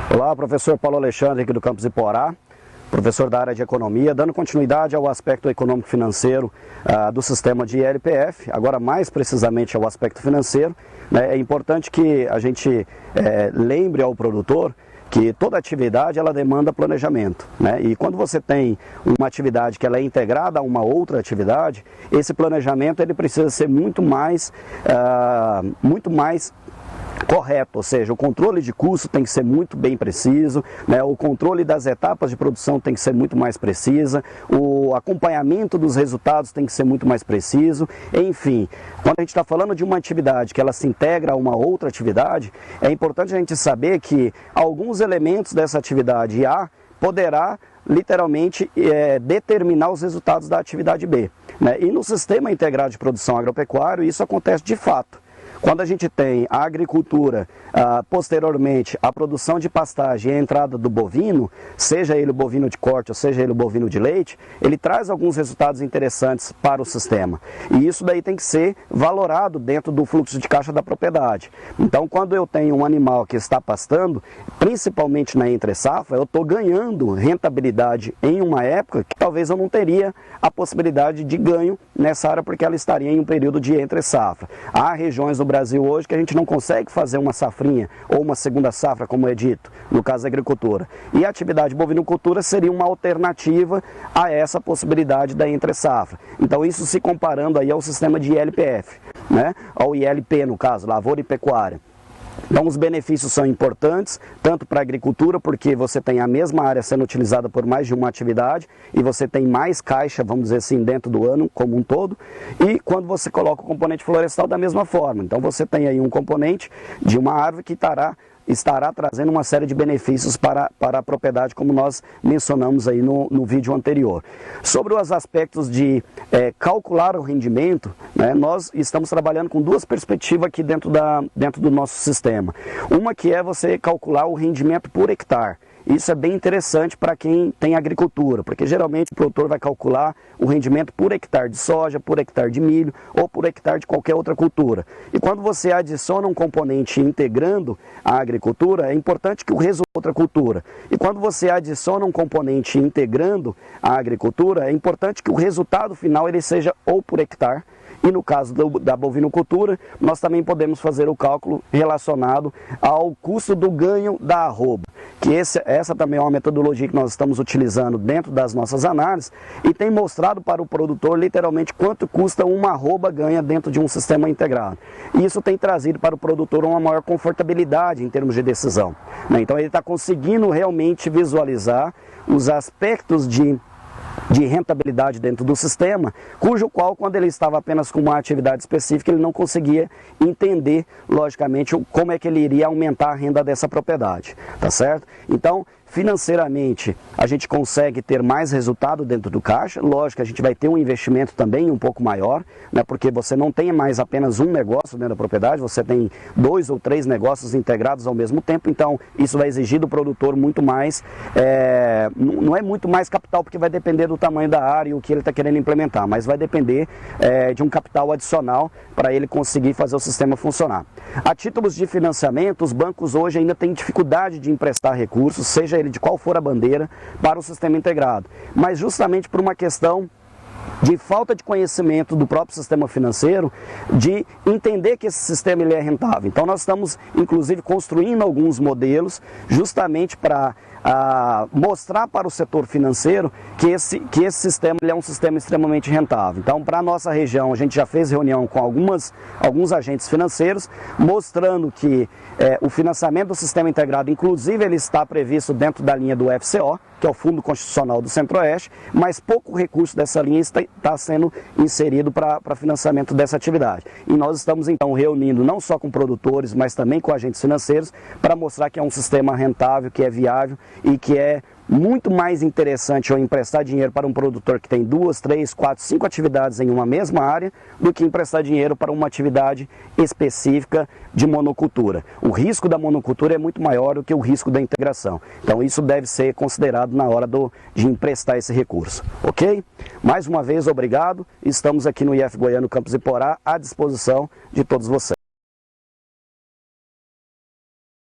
Olá, professor Paulo Alexandre aqui do Campus Iporá, professor da área de Economia, dando continuidade ao aspecto econômico-financeiro do sistema de ILPF, agora mais precisamente ao aspecto financeiro. Né? É importante que a gente lembre ao produtor que toda atividade ela demanda planejamento, né? E quando você tem uma atividade que ela é integrada a uma outra atividade, esse planejamento ele precisa ser muito mais correto, ou seja, o controle de custo tem que ser muito bem preciso, né? O controle das etapas de produção tem que ser muito mais precisa, o acompanhamento dos resultados tem que ser muito mais preciso, enfim, quando a gente está falando de uma atividade que ela se integra a uma outra atividade, é importante a gente saber que alguns elementos dessa atividade A poderá literalmente determinar os resultados da atividade B, né? E no sistema integrado de produção agropecuário isso acontece de fato. Quando a gente tem a agricultura, posteriormente a produção de pastagem e a entrada do bovino, seja ele o bovino de corte ou seja ele o bovino de leite, ele traz alguns resultados interessantes para o sistema. E isso daí tem que ser valorado dentro do fluxo de caixa da propriedade. Então, quando eu tenho um animal que está pastando, principalmente na entre-safra, eu estou ganhando rentabilidade em uma época que talvez eu não teria a possibilidade de ganho nessa área porque ela estaria em um período de entre-safra. Há regiões do Brasil hoje que a gente não consegue fazer uma safrinha ou uma segunda safra, como é dito, no caso da agricultura. E a atividade bovinocultura seria uma alternativa a essa possibilidade da entre-safra. Então isso se comparando aí ao sistema de ILPF, né? Ao ILP no caso, lavoura e pecuária. Então os benefícios são importantes, tanto para a agricultura, porque você tem a mesma área sendo utilizada por mais de uma atividade e você tem mais caixa, vamos dizer assim, dentro do ano como um todo, e quando você coloca o componente florestal da mesma forma. Então você tem aí um componente de uma árvore que estará trazendo uma série de benefícios para a propriedade, como nós mencionamos aí no vídeo anterior. Sobre os aspectos de calcular o rendimento, né, nós estamos trabalhando com duas perspectivas aqui dentro do nosso sistema. Uma que é você calcular o rendimento por hectare. Isso é bem interessante para quem tem agricultura, porque geralmente o produtor vai calcular o rendimento por hectare de soja, por hectare de milho ou por hectare de qualquer outra cultura. E quando você adiciona um componente integrando a agricultura, é importante que o resultado outra cultura. E quando você adiciona um componente integrando a agricultura, é importante que o resultado final ele seja ou por hectare. E no caso da bovinocultura, nós também podemos fazer o cálculo relacionado ao custo do ganho da arroba. Que essa também é uma metodologia que nós estamos utilizando dentro das nossas análises e tem mostrado para o produtor literalmente quanto custa uma arroba ganha dentro de um sistema integrado. E isso tem trazido para o produtor uma maior confortabilidade em termos de decisão, né? Então ele está conseguindo realmente visualizar os aspectos de rentabilidade dentro do sistema, cujo qual, quando ele estava apenas com uma atividade específica, ele não conseguia entender, logicamente, como é que ele iria aumentar a renda dessa propriedade, tá certo? Então, financeiramente, a gente consegue ter mais resultado dentro do caixa. Lógico que a gente vai ter um investimento também um pouco maior, né, porque você não tem mais apenas um negócio dentro da propriedade, você tem 2 ou 3 negócios integrados ao mesmo tempo, então isso vai exigir do produtor muito mais, não é muito mais capital, porque vai depender do tamanho da área e o que ele está querendo implementar, mas vai depender de um capital adicional para ele conseguir fazer o sistema funcionar. A títulos de financiamento, os bancos hoje ainda têm dificuldade de emprestar recursos, seja ele de qual for a bandeira, para o sistema integrado, mas justamente por uma questão de falta de conhecimento do próprio sistema financeiro, de entender que esse sistema ele é rentável. Então nós estamos inclusive construindo alguns modelos justamente para mostrar para o setor financeiro que esse sistema ele é um sistema extremamente rentável. Então, para a nossa região, a gente já fez reunião com alguns agentes financeiros, mostrando que o financiamento do sistema integrado, inclusive, ele está previsto dentro da linha do FCO, que é o Fundo Constitucional do Centro-Oeste, mas pouco recurso dessa linha está sendo inserido para financiamento dessa atividade. E nós estamos, então, reunindo não só com produtores, mas também com agentes financeiros, para mostrar que é um sistema rentável, que é viável e que é muito mais interessante eu emprestar dinheiro para um produtor que tem 2, 3, 4, 5 atividades em uma mesma área do que emprestar dinheiro para uma atividade específica de monocultura. O risco da monocultura é muito maior do que o risco da integração. Então isso deve ser considerado na hora de emprestar esse recurso, ok? Mais uma vez, obrigado. Estamos aqui no IF Goiano Campus Iporá à disposição de todos vocês.